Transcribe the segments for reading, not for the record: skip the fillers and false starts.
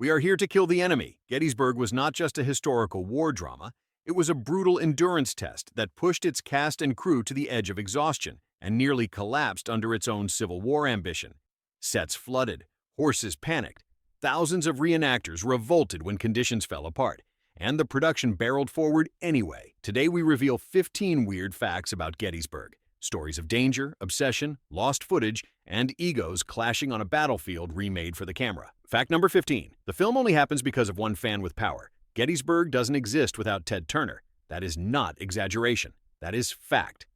We are here to kill the enemy. Gettysburg was not just a historical war drama, it was a brutal endurance test that pushed its cast and crew to the edge of exhaustion and nearly collapsed under its own Civil War ambition. Sets flooded, horses panicked, thousands of reenactors revolted when conditions fell apart, and the production barreled forward anyway. Today we reveal 15 weird facts about Gettysburg. Stories of danger, obsession, lost footage, and egos clashing on a battlefield remade for the camera. Fact number 15. The film only happens because of one fan with power. Gettysburg doesn't exist without Ted Turner. That is not exaggeration. That is fact.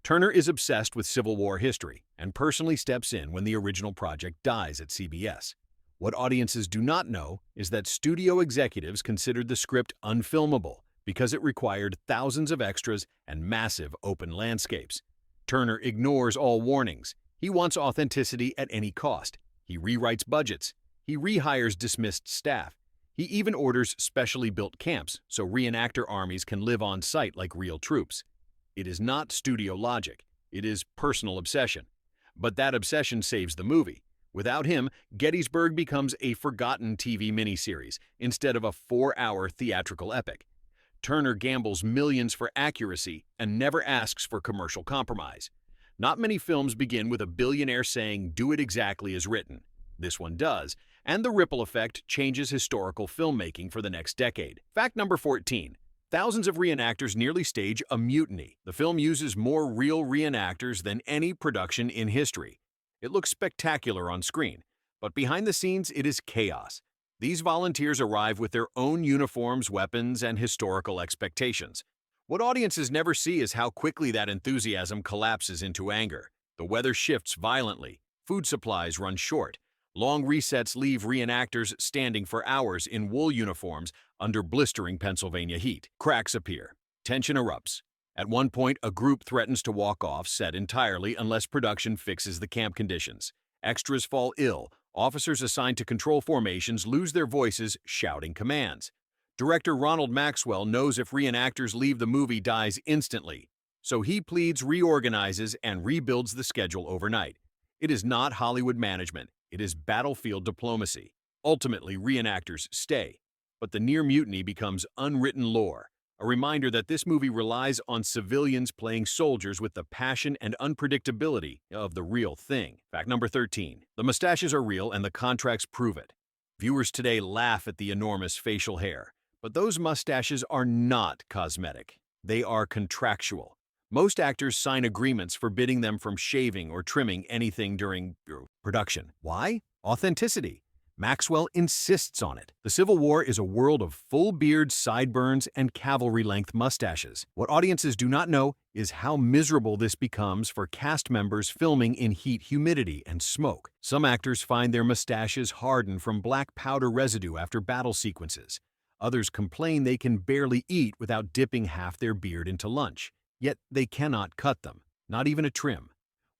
Turner is obsessed with Civil War history and personally steps in when the original project dies at CBS. What audiences do not know is that studio executives considered the script unfilmable because it required thousands of extras and massive open landscapes. Turner ignores all warnings. He wants authenticity at any cost. He rewrites budgets. He rehires dismissed staff. He even orders specially built camps so reenactor armies can live on site like real troops. It is not studio logic. It is personal obsession. But that obsession saves the movie. Without him, Gettysburg becomes a forgotten TV miniseries instead of a 4-hour theatrical epic. Turner gambles millions for accuracy and never asks for commercial compromise. Not many films begin with a billionaire saying, "Do it exactly as written." This one does, and the ripple effect changes historical filmmaking for the next decade. Fact number 14. Thousands of reenactors nearly stage a mutiny. The film uses more real reenactors than any production in history. It looks spectacular on screen, but behind the scenes it is chaos. These volunteers arrive with their own uniforms, weapons, and historical expectations. What audiences never see is how quickly that enthusiasm collapses into anger. The weather shifts violently, food supplies run short, long resets leave reenactors standing for hours in wool uniforms under blistering Pennsylvania heat. Cracks appear. Tension erupts. At one point, a group threatens to walk off set entirely unless production fixes the camp conditions. Extras fall ill. Officers assigned to control formations lose their voices shouting commands. Director Ronald Maxwell knows if reenactors leave, the movie dies instantly. So he pleads, reorganizes, and rebuilds the schedule overnight. It is not Hollywood management. It is battlefield diplomacy. Ultimately, reenactors stay. But the near mutiny becomes unwritten lore, a reminder that this movie relies on civilians playing soldiers with the passion and unpredictability of the real thing. Fact number 13. The mustaches are real and the contracts prove it. Viewers today laugh at the enormous facial hair, but those mustaches are not cosmetic. They are contractual. Most actors sign agreements forbidding them from shaving or trimming anything during production. Why? Authenticity. Maxwell insists on it. The Civil War is a world of full beards, sideburns, and cavalry-length mustaches. What audiences do not know is how miserable this becomes for cast members filming in heat, humidity, and smoke. Some actors find their mustaches harden from black powder residue after battle sequences. Others complain they can barely eat without dipping half their beard into lunch. Yet they cannot cut them, not even a trim.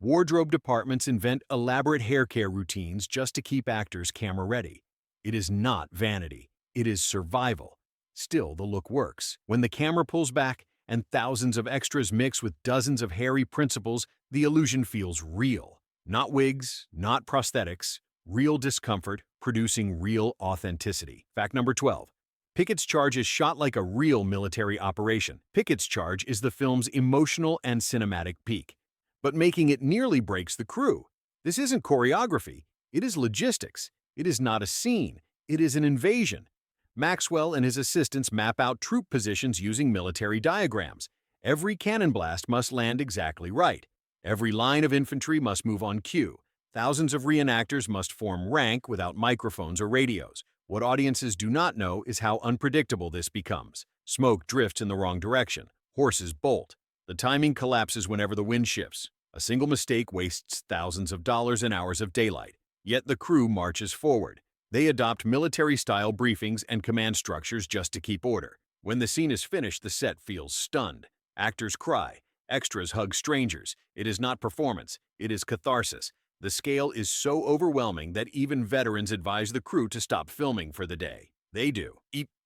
Wardrobe departments invent elaborate hair care routines just to keep actors camera-ready. It is not vanity. It is survival. Still, the look works. When the camera pulls back and thousands of extras mix with dozens of hairy principals, the illusion feels real. Not wigs, not prosthetics, real discomfort producing real authenticity. Fact number 12. Pickett's charge is shot like a real military operation. Pickett's charge is the film's emotional and cinematic peak, but making it nearly breaks the crew. This isn't choreography. It is logistics. It is not a scene. It is an invasion. Maxwell and his assistants map out troop positions using military diagrams. Every cannon blast must land exactly right. Every line of infantry must move on cue. Thousands of reenactors must form rank without microphones or radios. What audiences do not know is how unpredictable this becomes. Smoke drifts in the wrong direction. Horses bolt. The timing collapses whenever the wind shifts. A single mistake wastes thousands of dollars and hours of daylight. Yet the crew marches forward. They adopt military-style briefings and command structures just to keep order. When the scene is finished, the set feels stunned. Actors cry. Extras hug strangers. It is not performance. It is catharsis. The scale is so overwhelming that even veterans advise the crew to stop filming for the day. They do.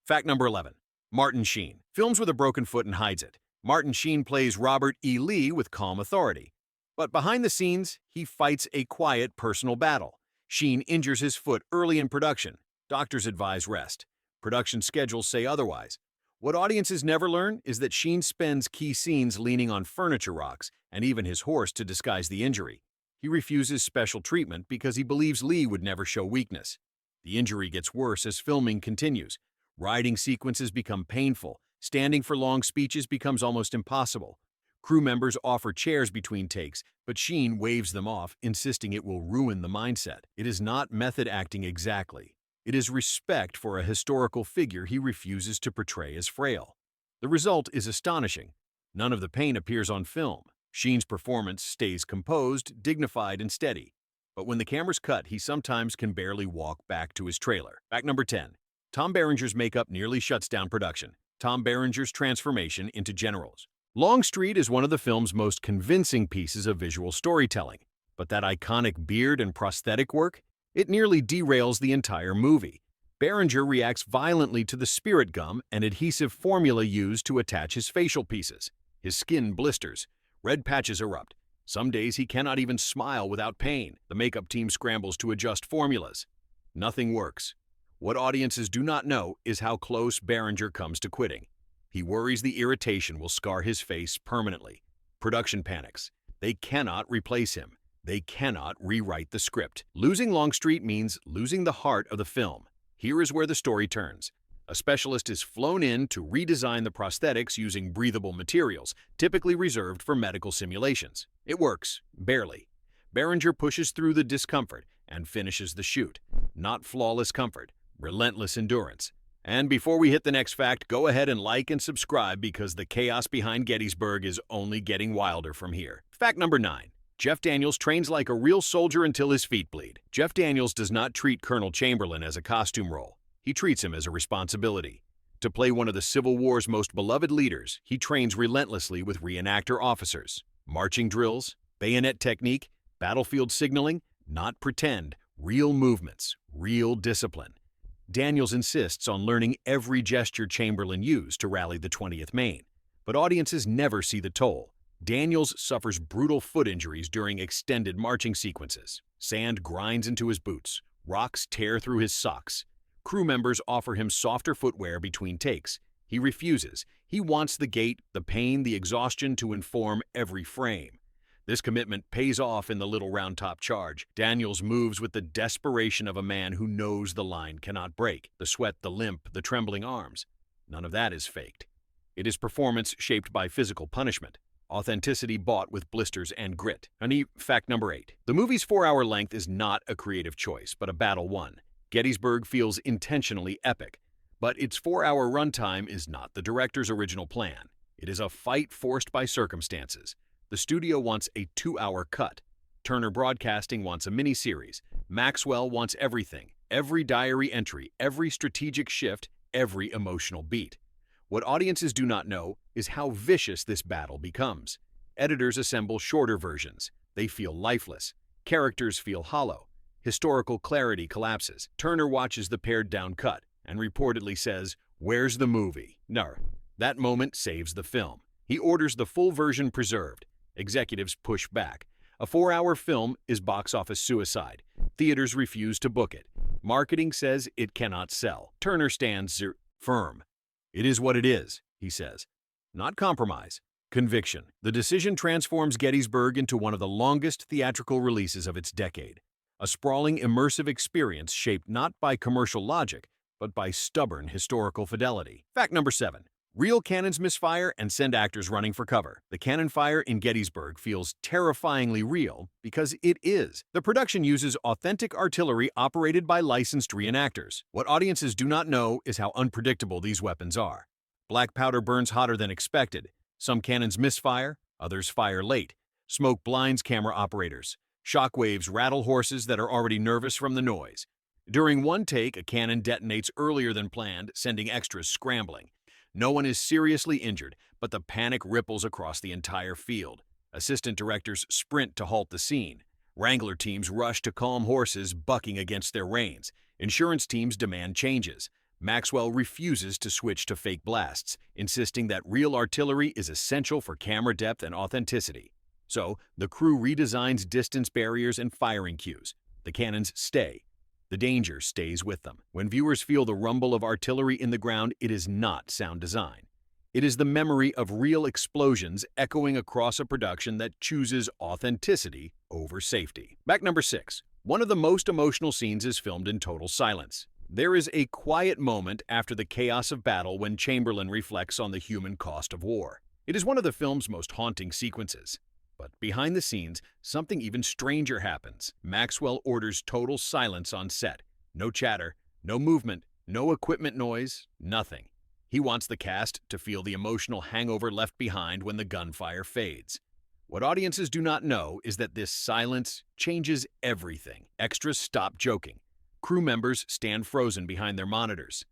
Fact number 11. Martin Sheen. Films with a broken foot and hides it. Martin Sheen plays Robert E. Lee with calm authority. But behind the scenes, he fights a quiet personal battle. Sheen injures his foot early in production. Doctors advise rest. Production schedules say otherwise. What audiences never learn is that Sheen spends key scenes leaning on furniture rocks and even his horse to disguise the injury. He refuses special treatment because he believes Lee would never show weakness. The injury gets worse as filming continues. Riding sequences become painful. Standing for long speeches becomes almost impossible. Crew members offer chairs between takes, but Sheen waves them off, insisting it will ruin the mindset. It is not method acting exactly. It is respect for a historical figure he refuses to portray as frail. The result is astonishing. None of the pain appears on film. Sheen's performance stays composed, dignified, and steady. But when the cameras cut, he sometimes can barely walk back to his trailer. Fact number 10. Tom Berenger's makeup nearly shuts down production. Tom Berenger's transformation into generals. Longstreet is one of the film's most convincing pieces of visual storytelling. But that iconic beard and prosthetic work? It nearly derails the entire movie. Berenger reacts violently to the spirit gum and adhesive formula used to attach his facial pieces. His skin blisters. Red patches erupt. Some days he cannot even smile without pain. The makeup team scrambles to adjust formulas. Nothing works. What audiences do not know is how close Berenger comes to quitting. He worries the irritation will scar his face permanently. Production panics. They cannot replace him. They cannot rewrite the script. Losing Longstreet means losing the heart of the film. Here is where the story turns. A specialist is flown in to redesign the prosthetics using breathable materials, typically reserved for medical simulations. It works, barely. Berenger pushes through the discomfort and finishes the shoot. Not flawless comfort, relentless endurance. And before we hit the next fact, go ahead and like and subscribe because the chaos behind Gettysburg is only getting wilder from here. Fact number 9. Jeff Daniels trains like a real soldier until his feet bleed. Jeff Daniels does not treat Colonel Chamberlain as a costume role. He treats him as a responsibility. To play one of the Civil War's most beloved leaders, he trains relentlessly with reenactor officers. Marching drills, bayonet technique, battlefield signaling, not pretend, real movements, real discipline. Daniels insists on learning every gesture Chamberlain used to rally the 20th Maine. But audiences never see the toll. Daniels suffers brutal foot injuries during extended marching sequences. Sand grinds into his boots. Rocks tear through his socks. Crew members offer him softer footwear between takes. He refuses. He wants the gait, the pain, the exhaustion to inform every frame. This commitment pays off in the Little Round Top charge. Daniels moves with the desperation of a man who knows the line cannot break. The sweat, the limp, the trembling arms. None of that is faked. It is performance shaped by physical punishment. Authenticity bought with blisters and grit. Fact number 8. The movie's 4-hour length is not a creative choice, but a battle won. Gettysburg feels intentionally epic. But its 4-hour runtime is not the director's original plan. It is a fight forced by circumstances. The studio wants a 2-hour cut. Turner Broadcasting wants a miniseries. Maxwell wants everything. Every diary entry, every strategic shift, every emotional beat. What audiences do not know is how vicious this battle becomes. Editors assemble shorter versions. They feel lifeless. Characters feel hollow. Historical clarity collapses. Turner watches the pared-down cut and reportedly says, "Where's the movie?" No. That moment saves the film. He orders the full version preserved. Executives push back. A 4-hour film is box office suicide. Theaters refuse to book it. Marketing says it cannot sell. Turner stands firm. "It is what it is," he says. Not compromise. Conviction. The decision transforms Gettysburg into one of the longest theatrical releases of its decade. A sprawling, immersive experience shaped not by commercial logic, but by stubborn historical fidelity. Fact number 7. Real cannons misfire and send actors running for cover. The cannon fire in Gettysburg feels terrifyingly real because it is. The production uses authentic artillery operated by licensed reenactors. What audiences do not know is how unpredictable these weapons are. Black powder burns hotter than expected. Some cannons misfire, others fire late. Smoke blinds camera operators. Shockwaves rattle horses that are already nervous from the noise. During one take, a cannon detonates earlier than planned, sending extras scrambling. No one is seriously injured, but the panic ripples across the entire field. Assistant directors sprint to halt the scene. Wrangler teams rush to calm horses bucking against their reins. Insurance teams demand changes. Maxwell refuses to switch to fake blasts, insisting that real artillery is essential for camera depth and authenticity. So, the crew redesigns distance barriers and firing cues. The cannons stay. The danger stays with them. When viewers feel the rumble of artillery in the ground, it is not sound design. It is the memory of real explosions echoing across a production that chooses authenticity over safety. Fact number 6. One of the most emotional scenes is filmed in total silence. There is a quiet moment after the chaos of battle when Chamberlain reflects on the human cost of war. It is one of the film's most haunting sequences. But behind the scenes, something even stranger happens. Maxwell orders total silence on set. No chatter, no movement, no equipment noise, nothing. He wants the cast to feel the emotional hangover left behind when the gunfire fades. What audiences do not know is that this silence changes everything. Extras stop joking. Crew members stand frozen behind their monitors.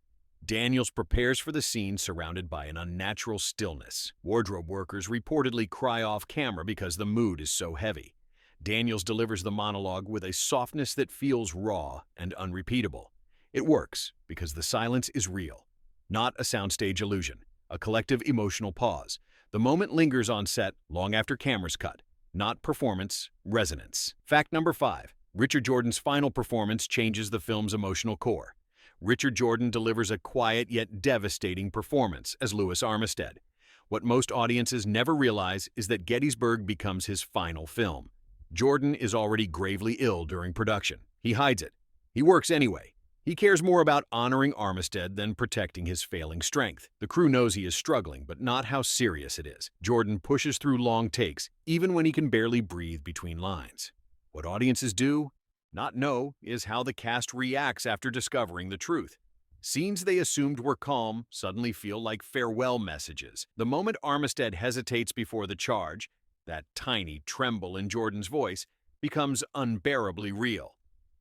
Daniels prepares for the scene surrounded by an unnatural stillness. Wardrobe workers reportedly cry off camera because the mood is so heavy. Daniels delivers the monologue with a softness that feels raw and unrepeatable. It works because the silence is real. Not a soundstage illusion, a collective emotional pause. The moment lingers on set long after cameras cut. Not performance, resonance. Fact number 5. Richard Jordan's final performance changes the film's emotional core. Richard Jordan delivers a quiet yet devastating performance as Louis Armistead. What most audiences never realize is that Gettysburg becomes his final film. Jordan is already gravely ill during production. He hides it. He works anyway. He cares more about honoring Armistead than protecting his failing strength. The crew knows he is struggling, but not how serious it is. Jordan pushes through long takes, even when he can barely breathe between lines. What audiences do not know is how the cast reacts after discovering the truth. Scenes they assumed were calm suddenly feel like farewell messages. The moment Armistead hesitates before the charge, that tiny tremble in Jordan's voice becomes unbearably real.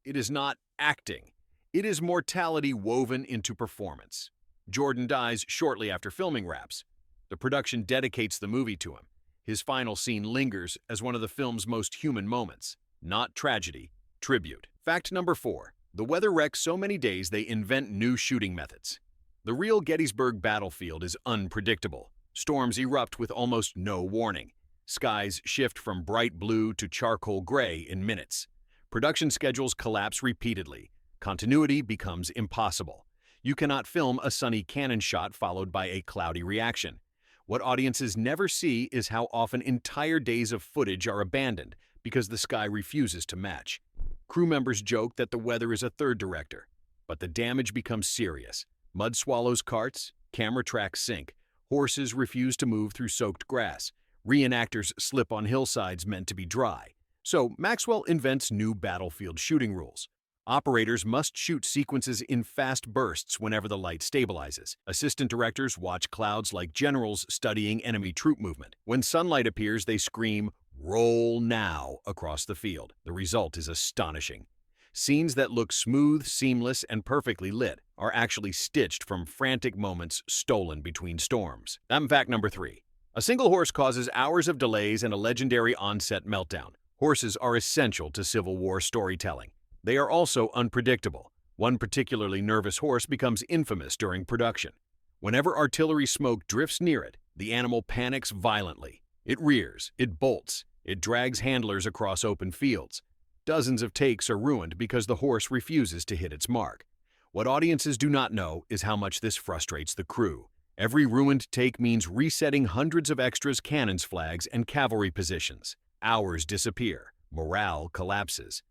It is not acting. It is mortality woven into performance. Jordan dies shortly after filming wraps. The production dedicates the movie to him. His final scene lingers as one of the film's most human moments. Not tragedy, tribute. Fact number 4. The weather wrecks so many days they invent new shooting methods. The real Gettysburg battlefield is unpredictable. Storms erupt with almost no warning. Skies shift from bright blue to charcoal gray in minutes. Production schedules collapse repeatedly. Continuity becomes impossible. You cannot film a sunny cannon shot followed by a cloudy reaction. What audiences never see is how often entire days of footage are abandoned because the sky refuses to match. Crew members joke that the weather is a third director, but the damage becomes serious. Mud swallows carts, camera tracks sink, horses refuse to move through soaked grass, reenactors slip on hillsides meant to be dry. So Maxwell invents new battlefield shooting rules. Operators must shoot sequences in fast bursts whenever the light stabilizes. Assistant directors watch clouds like generals studying enemy troop movement. When sunlight appears, they scream, "Roll now," across the field. The result is astonishing. Scenes that look smooth, seamless, and perfectly lit are actually stitched from frantic moments stolen between storms. Fact number 3. A single horse causes hours of delays and a legendary on-set meltdown. Horses are essential to Civil War storytelling. They are also unpredictable. One particularly nervous horse becomes infamous during production. Whenever artillery smoke drifts near it, the animal panics violently. It rears, it bolts, it drags handlers across open fields. Dozens of takes are ruined because the horse refuses to hit its mark. What audiences do not know is how much this frustrates the crew. Every ruined take means resetting hundreds of extras, cannons, flags, and cavalry positions. Hours disappear. Morale collapses.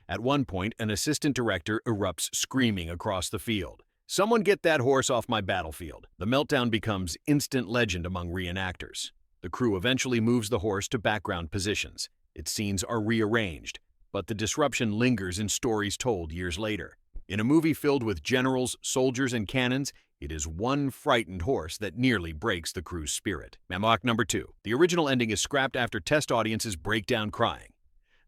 At one point, an assistant director erupts screaming across the field. "Someone get that horse off my battlefield." The meltdown becomes instant legend among reenactors. The crew eventually moves the horse to background positions. Its scenes are rearranged, but the disruption lingers in stories told years later. In a movie filled with generals, soldiers, and cannons, it is one frightened horse that nearly breaks the crew's spirit. Fact number 2. The original ending is scrapped after test audiences break down crying.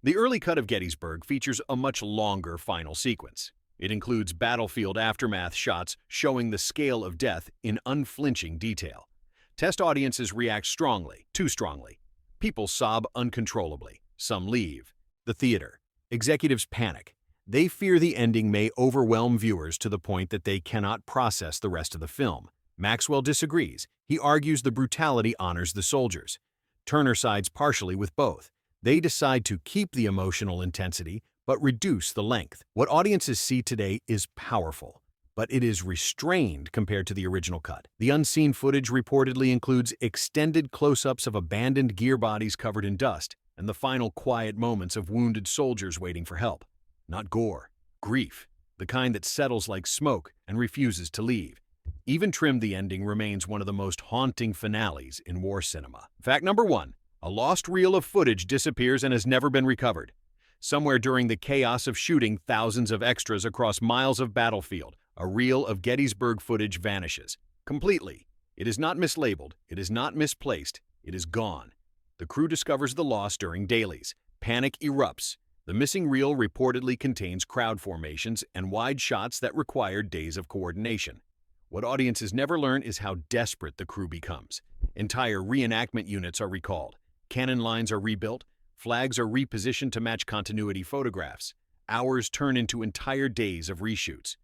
The early cut of Gettysburg features a much longer final sequence. It includes battlefield aftermath shots showing the scale of death in unflinching detail. Test audiences react strongly, too strongly. People sob uncontrollably. Some leave the theater. Executives panic. They fear the ending may overwhelm viewers to the point that they cannot process the rest of the film. Maxwell disagrees. He argues the brutality honors the soldiers. Turner sides partially with both. They decide to keep the emotional intensity, but reduce the length. What audiences see today is powerful, but it is restrained compared to the original cut. The unseen footage reportedly includes extended close-ups of abandoned gear bodies covered in dust and the final quiet moments of wounded soldiers waiting for help. Not gore, grief, the kind that settles like smoke and refuses to leave. Even trimmed, the ending remains one of the most haunting finales in war cinema. Fact number 1. A lost reel of footage disappears and has never been recovered. Somewhere during the chaos of shooting thousands of extras across miles of battlefield, a reel of Gettysburg footage vanishes. Completely. It is not mislabeled, it is not misplaced, it is gone. The crew discovers the loss during dailies. Panic erupts. The missing reel reportedly contains crowd formations and wide shots that required days of coordination. What audiences never learn is how desperate the crew becomes. Entire reenactment units are recalled. Cannon lines are rebuilt. Flags are repositioned to match continuity photographs. Hours turn into entire days of reshoots.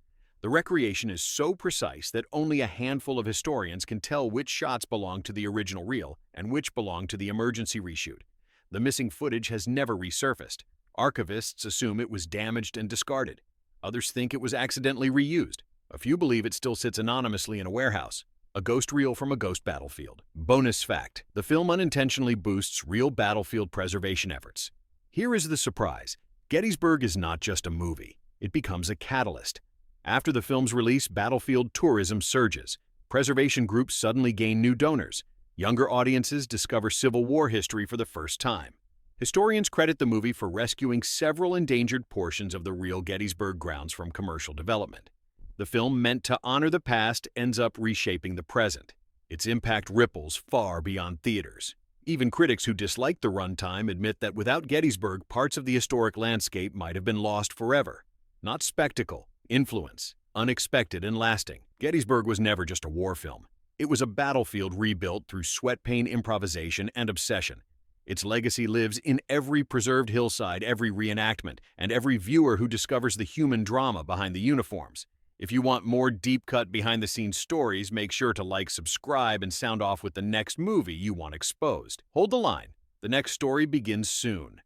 The recreation is so precise that only a handful of historians can tell which shots belong to the original reel and which belong to the emergency reshoot. The missing footage has never resurfaced. Archivists assume it was damaged and discarded. Others think it was accidentally reused. A few believe it still sits anonymously in a warehouse. A ghost reel from a ghost battlefield. Bonus fact: the film unintentionally boosts real battlefield preservation efforts. Here is the surprise. Gettysburg is not just a movie. It becomes a catalyst. After the film's release, battlefield tourism surges. Preservation groups suddenly gain new donors. Younger audiences discover Civil War history for the first time. Historians credit the movie for rescuing several endangered portions of the real Gettysburg grounds from commercial development. The film, meant to honor the past, ends up reshaping the present. Its impact ripples far beyond theaters. Even critics who dislike the runtime admit that without Gettysburg, parts of the historic landscape might have been lost forever. Not spectacle, influence, unexpected and lasting. Gettysburg was never just a war film. It was a battlefield rebuilt through sweat pain, improvisation, and obsession. Its legacy lives in every preserved hillside, every reenactment, and every viewer who discovers the human drama behind the uniforms. If you want more deep-cut behind-the-scenes stories, make sure to like, subscribe, and sound off with the next movie you want exposed. Hold the line. The next story begins soon.